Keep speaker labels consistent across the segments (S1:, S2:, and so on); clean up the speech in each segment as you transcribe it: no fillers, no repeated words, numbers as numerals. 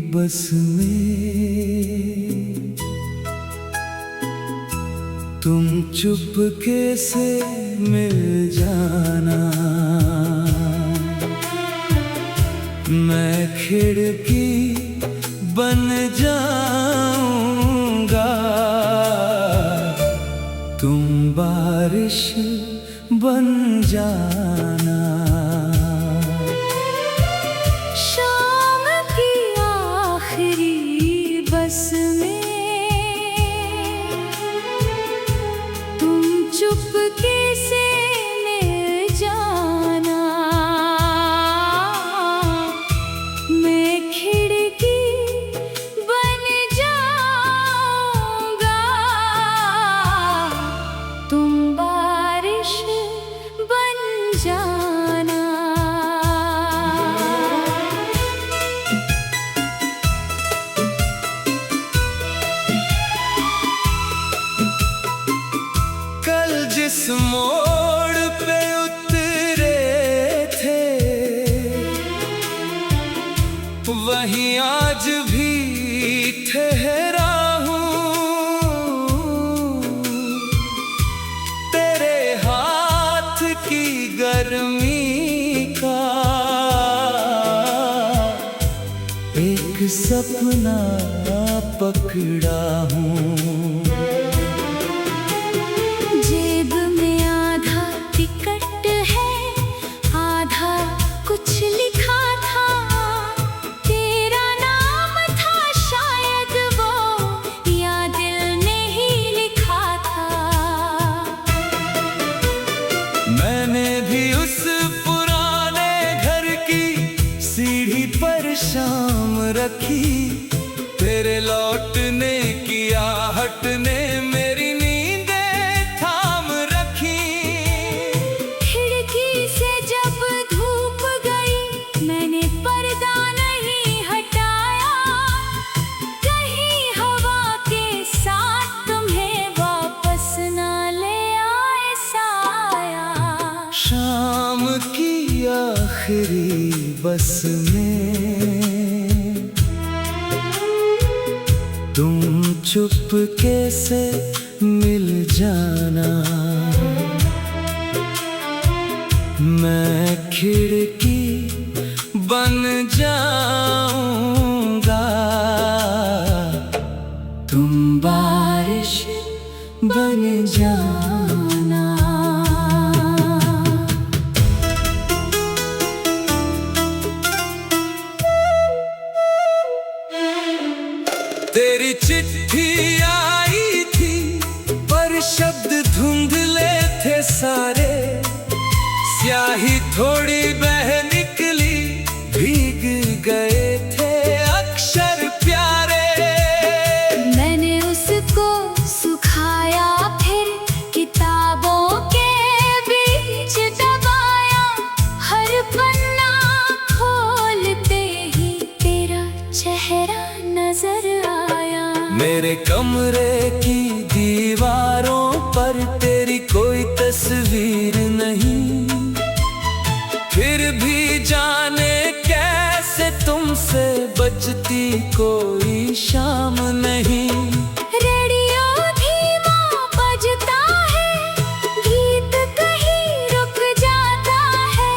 S1: बस में तुम चुपके से मिल जाना। मैं खिड़की बन जाऊंगा, तुम बारिश बन जाना।
S2: शाम की आखिरी बस में तुम चुपके से मिल जाना। मैं खिड़की बन जाऊंगा, तुम बारिश बन जाना।
S1: कल जिस मोड़ पे उतरे थे, वहीं आज भी ठहरा हूँ। तेरे हाथ की गर्मी का एक सपना पकड़ा हूँ।
S2: जेब में आधा टिकट है, आधा कुछ लिखा था। तेरा नाम था शायद वो, या दिल ने ही लिखा था।
S1: मैंने भी उस पुराने घर की सीढ़ी पर शाम रखी। तेरे लौटने की आहट ने मेरी नींदें थाम रखी।
S2: खिड़की से जब धूप गई, मैंने पर्दा नहीं हटाया। कहीं हवा के साथ तुम्हें वापस ना ले आए साया।
S1: शाम की आखिरी बस में तुम चुपके से मिल जाना। मैं खिड़की बन जाऊंगा, तुम बारिश बन जाना। तेरी चिट्ठी आई थी, पर शब्द धुंधले थे सारे। स्याही थोड़ी बह निकली, भीग गए थे अक्षर प्यारे।
S2: मैंने उसको सुखाया, फिर किताबों के बीच दबाया। हर पन्ना खोलते ही तेरा चेहरा नजर आया।
S1: मेरे कमरे की दीवारों पर तेरी कोई तस्वीर नहीं, फिर भी जाने कैसे तुमसे बचती कोई शाम नहीं।
S2: रेडियो धीमा बजता है, गीत कहीं रुक जाता है।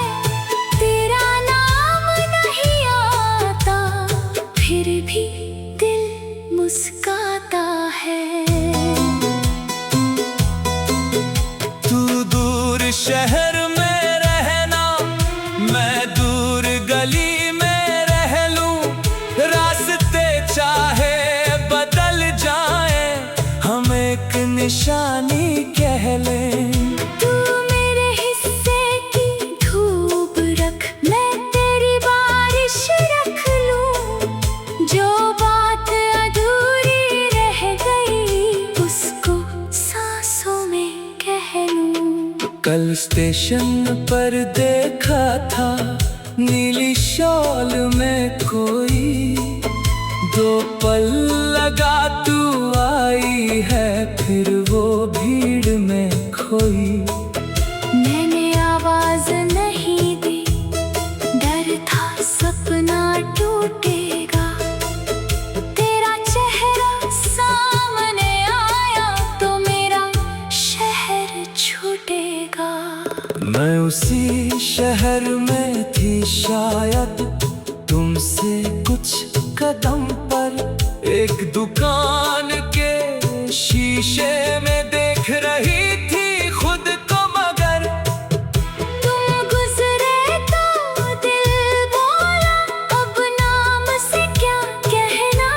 S2: तेरा नाम नहीं आता, फिर भी दिल मुस्काता है।
S1: तू दूर शहर में रहना, मैं दूर गली में रह लूं। रास्ते चाहे बदल जाए, हम एक निशानी कह लें।
S2: तू मेरे हिस्से की धूप रख, मैं तेरी बारिश रख लूं। जो बात अधूरी रह गई, उसको सांसों में कह लूं।
S1: कल स्टेशन पर देखा था, नीली शॉल में कोई। दो पल लगा तू आई है, फिर वो भीड़ में खोई।
S2: मैंने आवाज नहीं दी, डर था सपना टूटेगा।
S1: कदम पर एक दुकान के शीशे में देख रही थी खुद को, मगर
S2: तुम गुजरे तो दिल बोला अब नाम से क्या कहना।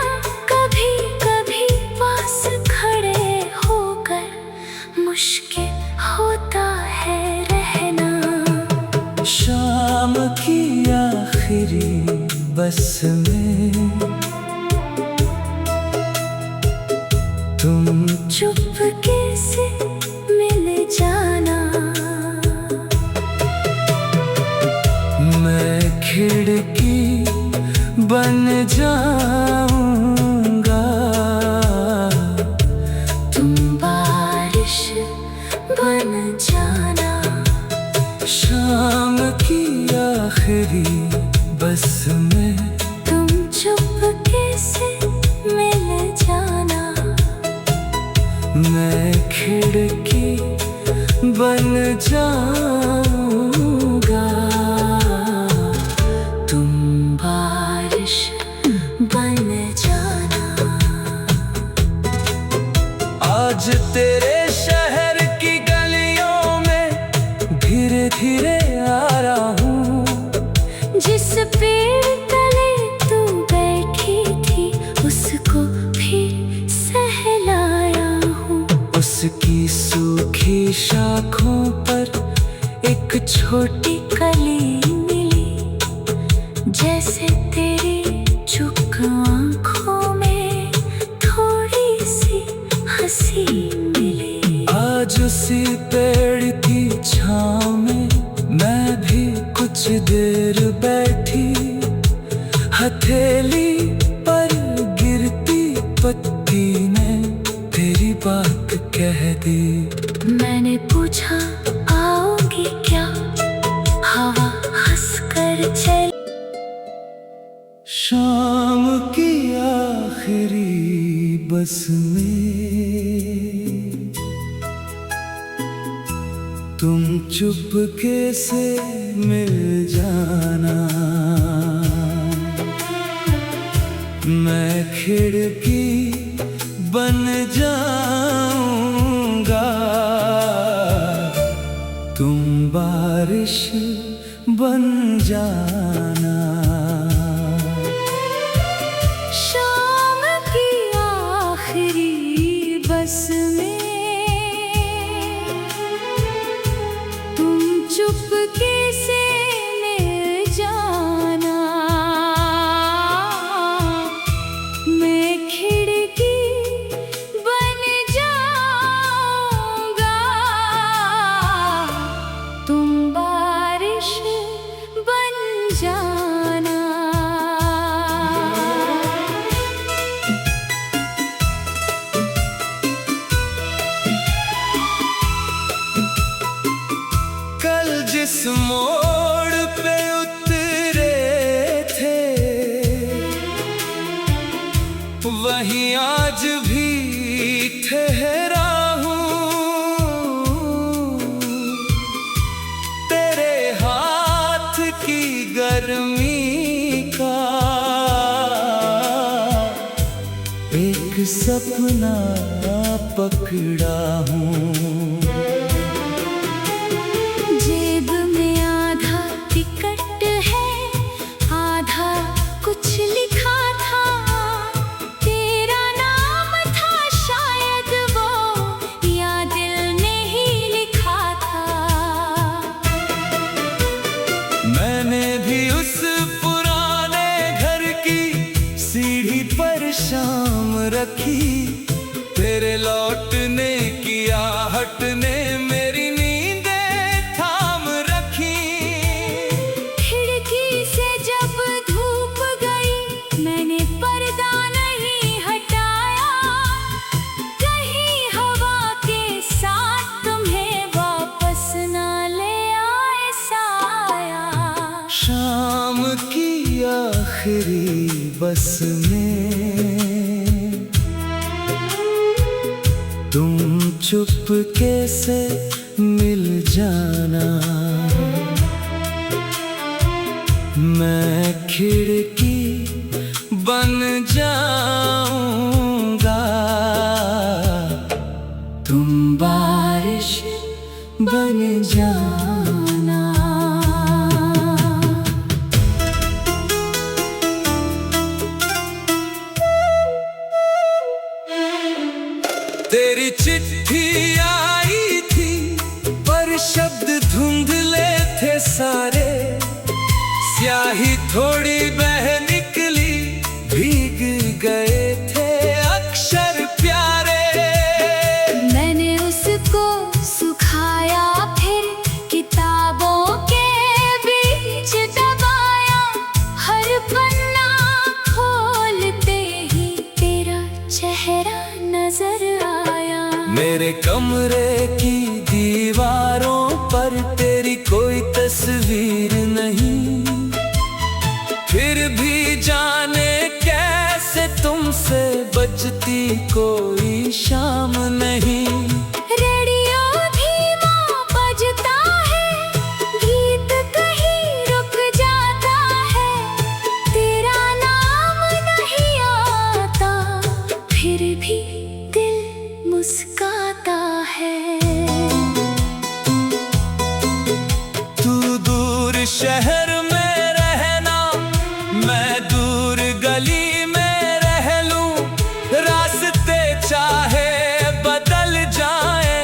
S2: कभी कभी पास खड़े होकर मुश्किल होता है रहना।
S1: शाम की आखिरी बस में तुम
S2: चुपके से मिल जाना।
S1: मैं खिड़की बन जाऊंगा,
S2: तुम बारिश बन जाना।
S1: शाम की आखिरी बस में
S2: तुम चुपके से मिल जाना।
S1: मैं खिड़की बन जाऊंगा,
S2: तुम बारिश बन जाना।
S1: आज तेरे शहर की गलियों में धीरे धीरे आ रहा हूँ।
S2: जिस पेड़ तले तू बैठी थी उसको फिर सहलाया हूँ।
S1: उसकी सूखी शाखों पर एक छोटी
S2: कली मिली, जैसे तेरी चुप आँखों में थोड़ी सी हंसी मिली।
S1: आज उसी पेड़ की छाँव में मैं भी कुछ देर बैठी, हथेली पर गिरती पत्ती ने तेरी बात कह दी।
S2: मैंने पूछा आओगी क्या, हवा हंसकर चली।
S1: शाम की आखिरी बस में तुम चुपके से मिल जाना। मैं खिड़की बन जाऊंगा, तुम बारिश बन जाना।
S2: शाम की आखिरी बस में तुम चुपके से मिल जाना। मैं खिड़की बन जाऊंगा, तुम बारिश बन जाना।
S1: कल जिस मोड़ पे उतरे थे वहीं आज भी ठहरा हूँ। तेरे हाथ की गर्मी का एक सपना पकड़ा हूँ।
S2: जेब में आधा टिकट है, आधा कुछ लिखा था। तेरा नाम था शायद वो, या दिल ने ही लिखा था।
S1: मैंने भी उस पुराने घर की सीढ़ी पर शाम रखी, तेरे लौटने की आहट ने मेरी नींदें थाम रखी।
S2: खिड़की से जब धूप गई मैंने पर्दा नहीं हटाया, कहीं हवा के साथ तुम्हें वापस ना ले आए साया।
S1: शाम की आखिरी बस में तुम चुपके से मिल जाना। मैं खिड़की बन
S2: मिल जाना।
S1: तेरी चिट्ठी आई थी पर शब्द धुंधले थे सारे, स्याही थोड़ी बह निकली, भीग गए थे अक्षर प्यारे।
S2: मैंने उसको सुखाया, फिर किताबों के बीच दबाया, हर पन्ना खोलते ही तेरा चेहरा नजर आया।
S1: मेरे कमरे की दीवारों पर तेरी कोई तस्वीर नहीं, फिर भी जाने कैसे तुमसे बचती कोई शाम नहीं।
S2: रेडियो धीमा बजता है, गीत कहीं रुक जाता है, तेरा नाम नहीं आता, फिर भी दिल मुस्काता है।
S1: तू दूर शहर में रहना, मैं दूर गली में रह लूं, रास्ते चाहे बदल जाए,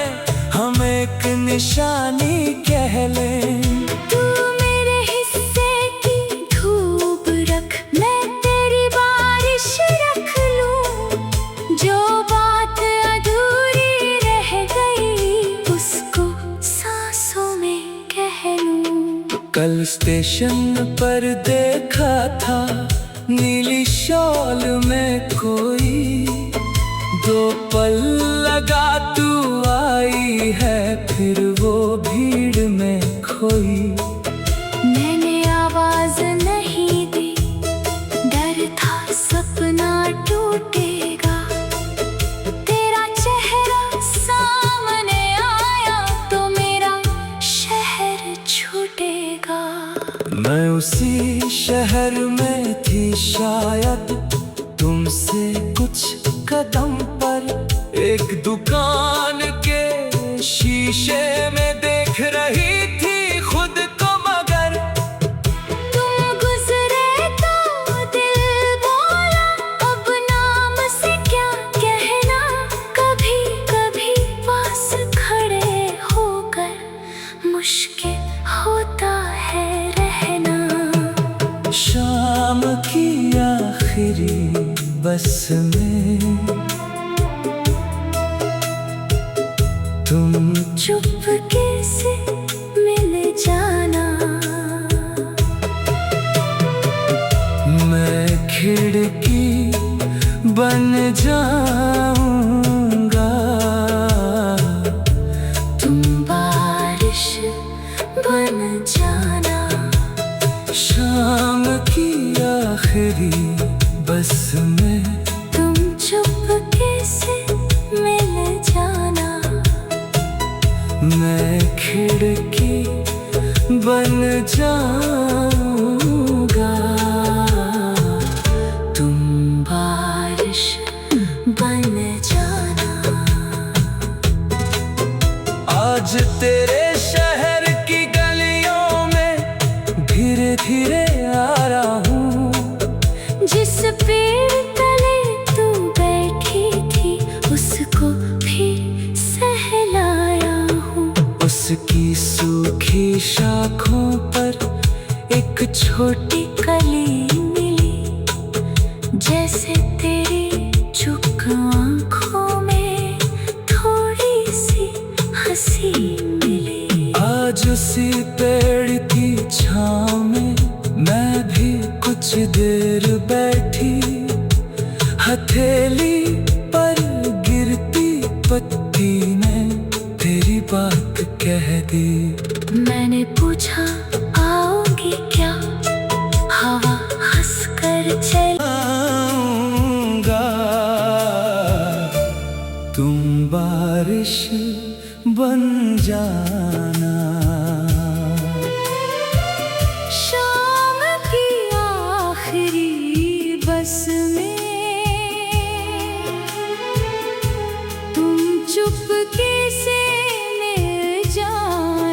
S1: हम एक निशानी कह लें।
S2: तू मेरे हिस्से की धूप रख, मैं तेरी बारिश रख लूं, जो बात अधूरी रह गई उसको सांसों में कह लूं।
S1: कल स्टेशन पर देखा था नीली शॉल में कोई, दो पल लगा तू आई है, फिर वो भीड़ में खोई।
S2: मैंने आवाज नहीं दी, डर था सपना टूटेगा, तेरा चेहरा सामने आया तो मेरा शहर छूटेगा।
S1: मैं उसी शहर में थी शायद, तुमसे कुछ कदम पर, एक दुकान के शीशे में देख रही थी खुद को, मगर
S2: तुम गुजरे तो दिल बोला, अब नाम से क्या कहना, कभी कभी पास खड़े होकर मुश्किल होता है रहना।
S1: शाम की आखिरी बस में तुम
S2: चुपके से मिल जाना।
S1: मैं खिड़की बन जाऊंगा,
S2: तुम बारिश बन जाना।
S1: शाम की आखिरी बस में
S2: तुम चुपके से मिल जाना।
S1: मैं खिड़की बन जाऊंगा,
S2: तुम बारिश बन जाना।
S1: आज तेरे शहर की गलियों में धीरे धीरे आ रहा हूँ,
S2: जिस पेड़ तले तू बैठी थी उसको फिर सहलाया हूँ।
S1: उसकी सूखी शाखों पर एक छोटी
S2: कली मिली, जैसे तेरी चुप आँखों में थोड़ी सी हंसी मिली।
S1: आज उसी पेड़ की छाँव में मैं भी कुछ देर बैठी, हथेली पर गिरती पत्ती ने तेरी बात कह दी।
S2: मैंने पूछा आओगी क्या, हवा हंसकर चली।
S1: आऊंगा, तुम बारिश बन जाना।
S2: शाम की आखिरी बस में तुम चुपके से मिल जाना।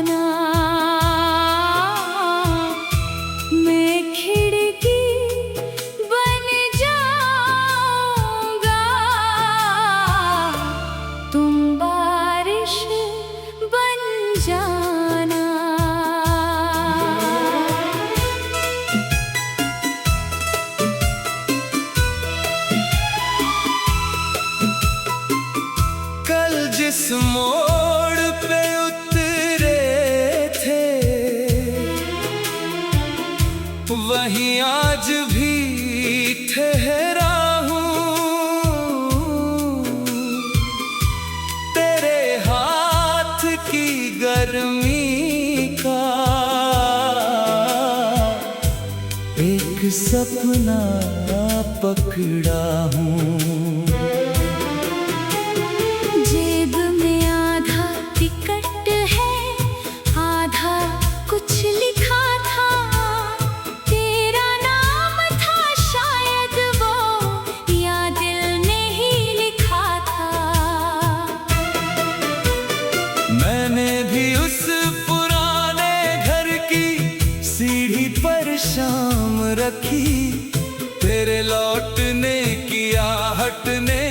S1: सपना पकड़ा हूँ।
S2: जेब में आधा टिकट है, आधा कुछ लिखा था, तेरा नाम था शायद वो, या दिल ने ही लिखा था।
S1: मैंने भी उस पुराने घर की सीढ़ी पर शाम रखी, तेरे लौटने की आहट ने